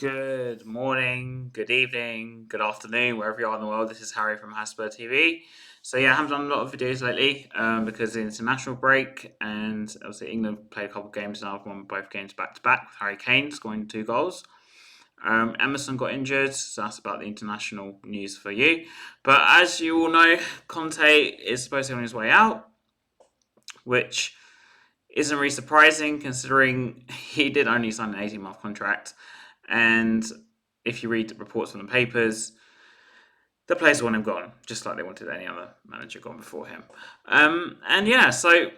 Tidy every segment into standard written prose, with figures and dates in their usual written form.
Good morning, good evening, good afternoon, wherever you are in the world. This is Harry from Spurs TV. So yeah, I haven't done a lot of videos lately because of the international break, and obviously England played a couple of games and I've won both games back to back with Harry Kane scoring 2 goals. Emerson got injured, so that's about the international news for you. But as you all know, Conte is supposed to be on his way out, which isn't really surprising considering he did only sign an 18-month contract. And if you read the reports from the papers, the players want him gone, just like they wanted any other manager gone before him. And yeah, so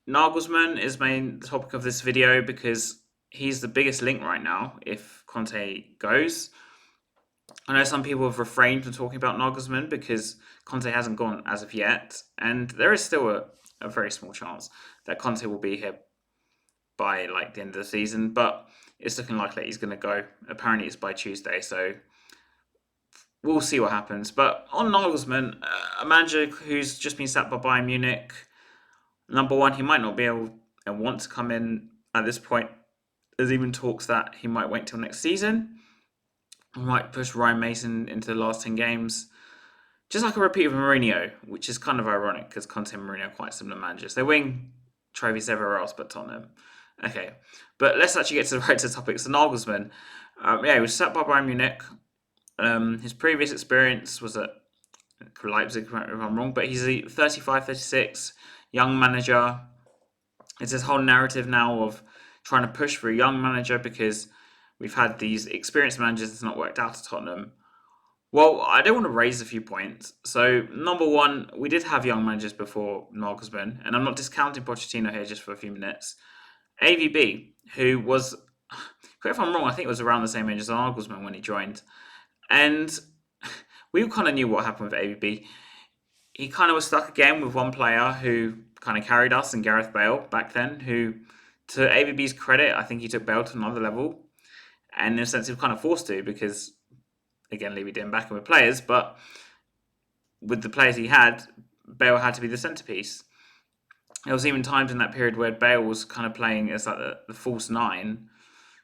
Nagelsmann is main topic of this video because he's the biggest link right now if Conte goes. I know some people have refrained from talking about Nagelsmann because Conte hasn't gone as of yet, and there is still a very small chance that Conte will be here by like the end of the season, but it's looking likely he's going to go. Apparently, it's by Tuesday, so we'll see what happens. But on Nagelsmann, a manager who's just been sacked by Bayern Munich, number one, he might not be able and want to come in at this point. There's even talks that he might wait till next season. He might push Ryan Mason into the last 10 games. Just like a repeat of Mourinho, which is kind of ironic because Conte and Mourinho are quite similar managers. They win trophies everywhere else but Tottenham. Okay, but let's actually get to the right to the topic. So Nagelsmann, yeah, he was sacked by Bayern Munich. His previous experience was at Leipzig, if I'm wrong, but he's a 35, 36 young manager. It's this whole narrative now of trying to push for a young manager because we've had these experienced managers that's not worked out at Tottenham. Well, I do want to raise a few points. So, number one, we did have young managers before Nagelsmann, and I'm not discounting Pochettino here just for a few minutes. AVB, who was, correct if I'm wrong, I think it was around the same age as Nagelsmann when he joined. And we kind of knew what happened with AVB. He kind of was stuck again with one player who kind of carried us, and Gareth Bale back then, who, to AVB's credit, I think he took Bale to another level. And in a sense, he was kind of forced to because, again, Levy didn't back him with players, but with the players he had, Bale had to be the centrepiece. There was even times in that period where Bale was kind of playing as like the false nine,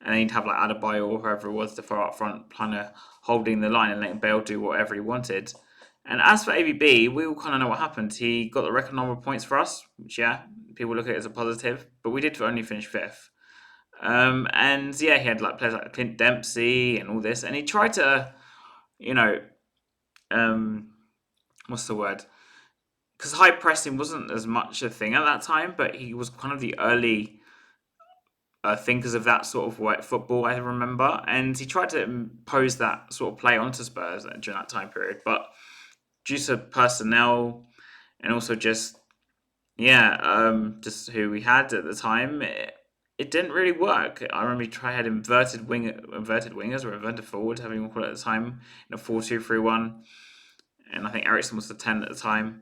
and then he'd have like Adebayo or whoever it was the far up front, kind of holding the line and letting Bale do whatever he wanted. And as for AVB, we all kind of know what happened. He got the record number of points for us, which yeah, people look at it as a positive, but we did only finish fifth. And yeah, he had like players like Clint Dempsey and all this, and he tried to, you know, um, what's the word? Because high pressing wasn't as much a thing at that time, but he was kind of the early thinkers of that sort of white football, I remember. And he tried to impose that sort of play onto Spurs during that time period. But due to personnel and also just, yeah, just who we had at the time, it didn't really work. I remember he tried had inverted wingers or inverted forwards, having you call it at the time, in a 4-2-3-1. And I think Ericsson was the 10 at the time.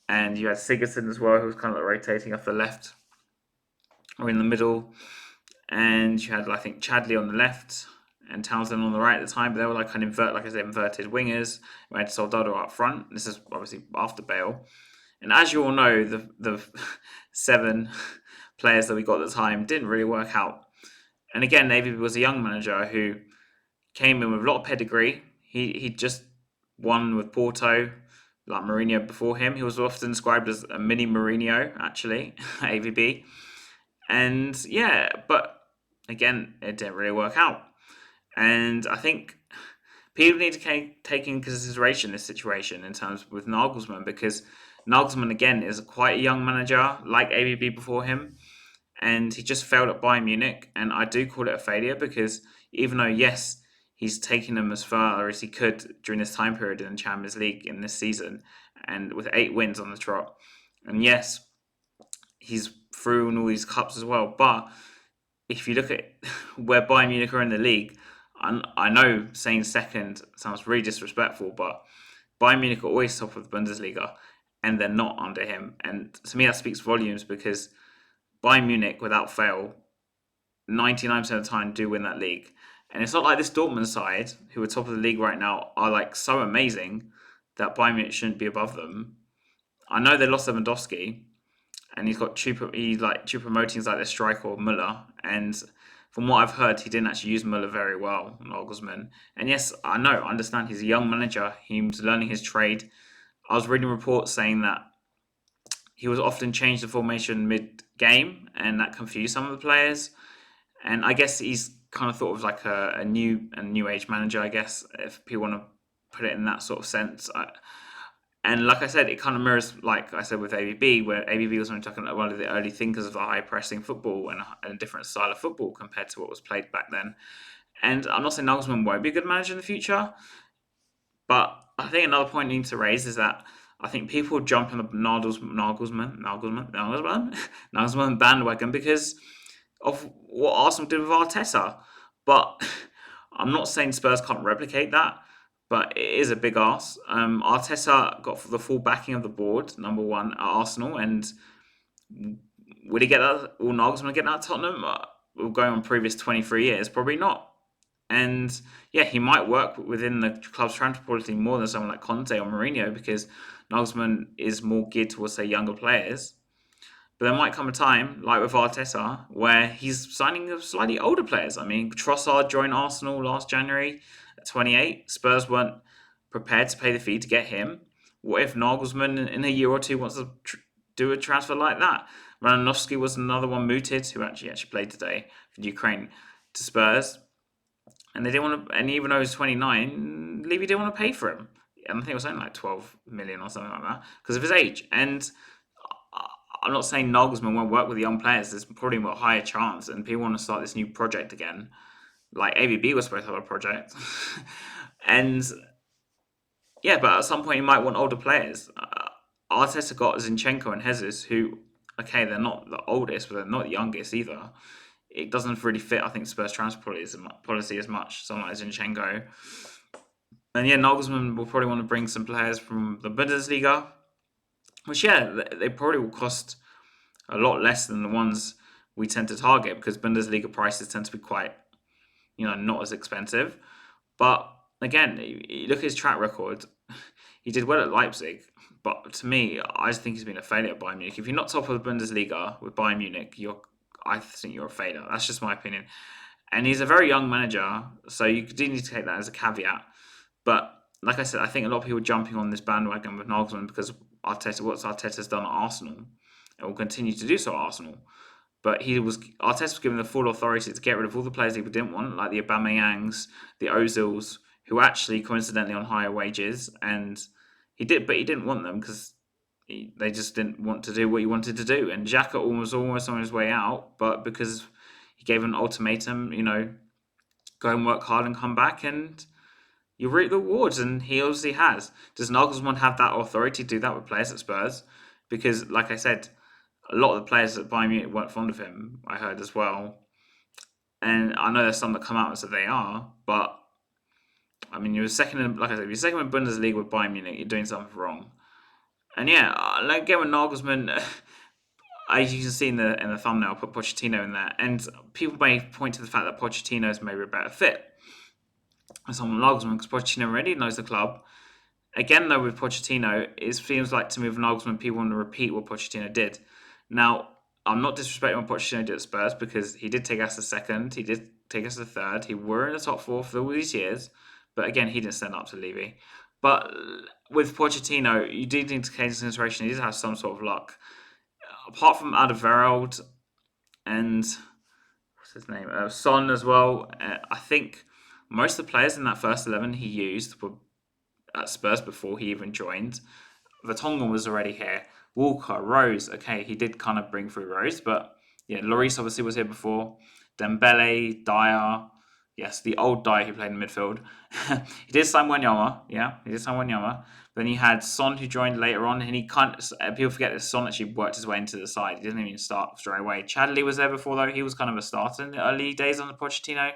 And you had Sigurdsson as well, who was kind of like rotating off the left or in the middle. And you had, I think, Chadley on the left and Townsend on the right at the time, but they were like kind of like I said, inverted wingers. We had Soldado up front. This is obviously after Bale. And as you all know, the 7 players that we got at the time didn't really work out. And again, Navy was a young manager who came in with a lot of pedigree. He just won with Porto, like Mourinho before him. He was often described as a mini Mourinho, actually, AVB. And yeah, but again, it didn't really work out. And I think people need to take in consideration this situation in terms with Nagelsmann because Nagelsmann again is quite a young manager like AVB before him, and he just failed at Bayern Munich. And I do call it a failure because even though yes, he's taken them as far as he could during this time period in the Champions League in this season, and with 8 wins on the trot, and yes, he's through in all these cups as well. But if you look at where Bayern Munich are in the league, I know saying second sounds really disrespectful, but Bayern Munich are always top of the Bundesliga, and they're not under him. And to me, that speaks volumes because Bayern Munich, without fail, 99% of the time do win that league. And it's not like this Dortmund side, who are top of the league right now, are like so amazing that Bayern Munich shouldn't be above them. I know they lost Lewandowski, and he's got two promoting like their striker or Muller, and from what I've heard, he didn't actually use Muller very well, Nagelsmann. And yes, I understand he's a young manager. He's learning his trade. I was reading reports saying that he was often changed the formation mid game, and that confused some of the players. And I guess he's kind of thought of like a new age manager. I guess if people want to put it in that sort of sense. And like I said, it kind of mirrors, like I said, with ABB, where ABB was one of the early thinkers of the high pressing football and a different style of football compared to what was played back then. And I'm not saying Nagelsmann won't be a good manager in the future, but I think another point I need to raise is that I think people jump on the Nagelsmann bandwagon because of what Arsenal did with Arteta. But I'm not saying Spurs can't replicate that, but it is a big ask. Arteta got the full backing of the board, number one, at Arsenal, and would he get that? Will Nagelsmann get that at Tottenham? Going on previous 23 years, probably not. And yeah, he might work within the club's transfer policy more than someone like Conte or Mourinho because Nagelsmann is more geared towards, say, younger players. But there might come a time, like with Arteta, where he's signing slightly older players. I mean, Trossard joined Arsenal last January at 28. Spurs weren't prepared to pay the fee to get him. What if Nagelsmann in a year or two wants to do a transfer like that? Ranovsky was another one mooted, who actually played today for Ukraine, to Spurs. And they didn't want to, and even though he's 29, Levy didn't want to pay for him. And I think it was only like 12 million or something like that because of his age. And I'm not saying Nagelsmann won't work with the young players. There's probably a higher chance, and people want to start this new project again. Like ABB was supposed to have a project, and yeah, but at some point you might want older players. Arteta got Zinchenko and Jesus, who, okay, they're not the oldest, but they're not the youngest either. It doesn't really fit, I think, Spurs transfer policy as much. Someone like Zinchenko, and yeah, Nagelsmann will probably want to bring some players from the Bundesliga, which yeah, they probably will cost a lot less than the ones we tend to target because Bundesliga prices tend to be quite, not as expensive. But again, you look at his track record. He did well at Leipzig, but to me, I just think he's been a failure at Bayern Munich. If you're not top of the Bundesliga with Bayern Munich, I think you're a failure. That's just my opinion. And he's a very young manager, so you do need to take that as a caveat. But like I said, I think a lot of people are jumping on this bandwagon with Nagelsmann because what Arteta's done at Arsenal, and will continue to do so at Arsenal. But Arteta was given the full authority to get rid of all the players he didn't want, like the Aubameyangs, the Ozils, who actually coincidentally on higher wages, and he didn't want them because they just didn't want to do what he wanted to do. And Xhaka was almost on his way out, but because he gave an ultimatum, go and work hard and come back, and you reap the rewards, and he obviously has. Does Nagelsmann have that authority to do that with players at Spurs? Because, like I said, a lot of the players at Bayern Munich weren't fond of him, I heard as well. And I know there's some that come out and say they are, but I mean, you're second in, like I said, you're second in Bundesliga with Bayern Munich, you're doing something wrong. And yeah, like again with Nagelsmann, as you can see in the thumbnail, I put Pochettino in there, and people may point to the fact that Pochettino is maybe a better fit than someone like Nagelsmann because Pochettino already knows the club. Again, though, with Pochettino, it feels like to me with Nagelsmann, people want to repeat what Pochettino did. Now, I'm not disrespecting what Pochettino did at Spurs because he did take us to second, he did take us to third, he were in the top four for all these years, but again, he didn't stand up to Levy. But with Pochettino, you did need to take into consideration he did have some sort of luck. Apart from Alderweireld and what's his name, Son as well, I think most of the players in that first 11 he used were at Spurs before he even joined. Vertonghen was already here. Walker, Rose, okay, he did kind of bring through Rose, but yeah, Lloris obviously was here before. Dembele, Dyer, yes, the old Dyer who played in midfield. He did sign Wanyama, yeah, he did sign Wanyama. Then you had Son who joined later on, and he can't. People forget that Son actually worked his way into the side. He didn't even start straight away. Chadley was there before though. He was kind of a starter in the early days under Pochettino,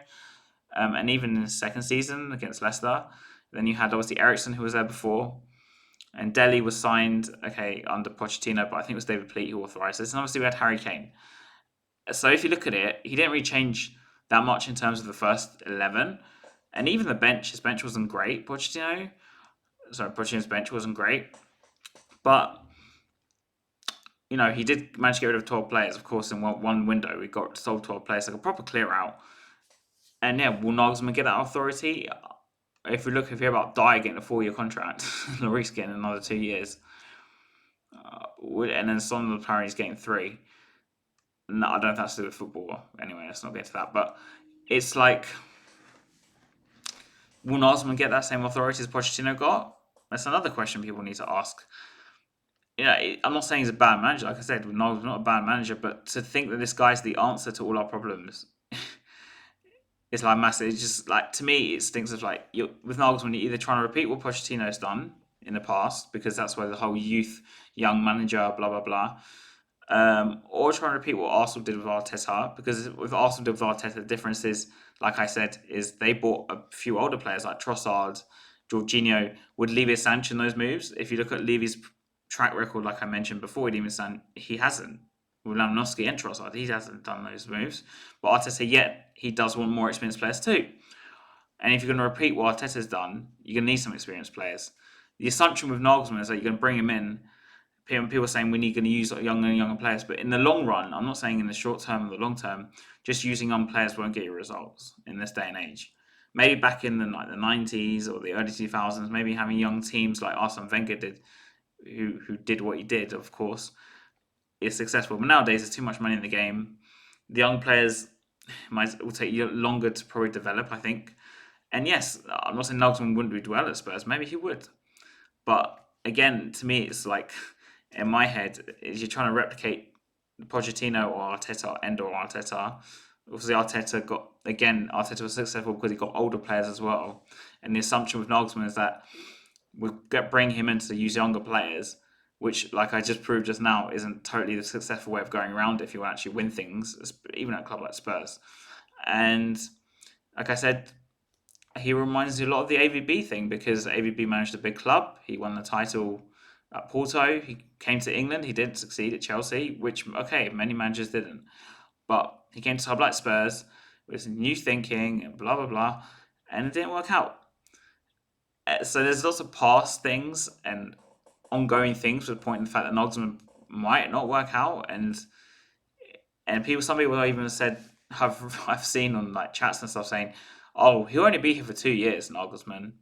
and even in his second season against Leicester. Then you had obviously Ericsson who was there before. And Delhi was signed, okay, under Pochettino, but I think it was David Pleat who authorised this. And obviously we had Harry Kane. So if you look at it, he didn't really change that much in terms of the first 11. And even the bench, his bench wasn't great, Pochettino's bench wasn't great. But he did manage to get rid of 12 players, of course, in one window. We got sold 12 players, like a proper clear out. And yeah, will Nagelsmann get that authority? If you hear about Dyer getting a 4-year contract, Lloris getting another 2 years, and then Son apparently is getting three. No, I don't know if that's to do with football. Anyway, let's not get to that. But it's like, will Nagelsmann get that same authority as Pochettino got? That's another question people need to ask. I'm not saying he's a bad manager. Like I said, Nagelsmann's not a bad manager, but to think that this guy's the answer to all our problems, it's like massive. It's just like, to me, it stinks of like, with Nagelsmann, you're either trying to repeat what Pochettino's done in the past, because that's where the whole youth, young manager, blah blah blah, or trying to repeat what Arsenal did with Arteta. Because with Arsenal did with Arteta, the difference is, like I said, is they bought a few older players like Trossard, Jorginho. Would Levy sanction those moves? If you look at Levy's track record, like I mentioned before, he hasn't. With Lamnowski and Trossard, he hasn't done those moves. But Arteta, yet he does want more experienced players too. And if you're going to repeat what Arteta's done, you're going to need some experienced players. The assumption with Nagelsmann is that you're going to bring him in. People are saying we need going to use younger and younger players, but in the long run, I'm not saying in the short term or the long term, just using young players won't get you results in this day and age. Maybe back in the 90s or the early 2000s, maybe having young teams like Arsene Wenger did, who did what he did, of course, is successful. But nowadays, there's too much money in the game. The young players will take you longer to probably develop, I think. And yes, I'm not saying Nagelsmann wouldn't do well at Spurs. Maybe he would. But again, to me, it's like, in my head, is you're trying to replicate Pochettino or Arteta or Arteta. Obviously, Arteta was successful because he got older players as well. And the assumption with Nagelsmann is that bring him in to use younger players, which, like I just proved just now, isn't totally the successful way of going around it if you want to actually win things, even at a club like Spurs. And like I said, he reminds me a lot of the AVB thing, because AVB managed a big club. He won the title at Porto. He came to England. He did succeed at Chelsea, which, okay, many managers didn't. But he came to a club like Spurs with some new thinking and blah, blah, blah, and it didn't work out. So there's lots of past things and ongoing things to the point in the fact that Nagelsmann might not work out, and some people have even said, I've seen on like chats and stuff saying, "Oh, he'll only be here for 2 years, Nagelsmann."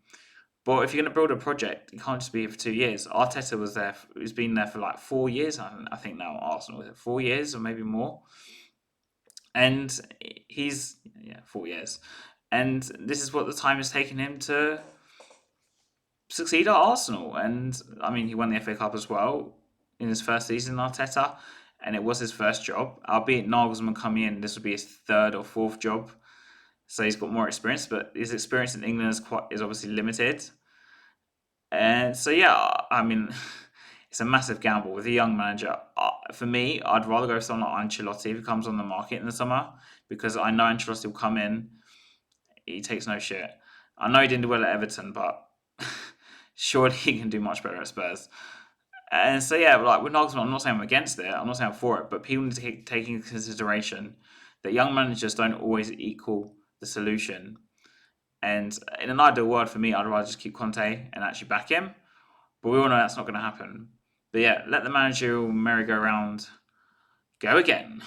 But if you're going to build a project, you can't just be here for 2 years. Arteta was there; he's been there for like 4 years. I think now Arsenal was it 4 years or maybe more, and he's 4 years, and this is what the time has taken him to succeed at Arsenal. And I mean, he won the FA Cup as well in his first season, Arteta, and it was his first job. Albeit Nagelsmann coming in, this would be his third or fourth job, so he's got more experience. But his experience in England is obviously limited. And so yeah, I mean, it's a massive gamble with a young manager. For me, I'd rather go with someone like Ancelotti who comes on the market in the summer, because I know Ancelotti will come in. He takes no shit. I know he didn't do well at Everton, but surely he can do much better at Spurs. And so yeah, like with Nagelsmann, I'm not saying I'm against it. I'm not saying I'm for it, but people need to take into consideration that young managers don't always equal the solution. And in an ideal world for me, I'd rather just keep Conte and actually back him. But we all know that's not going to happen. But yeah, let the managerial merry-go-round go again.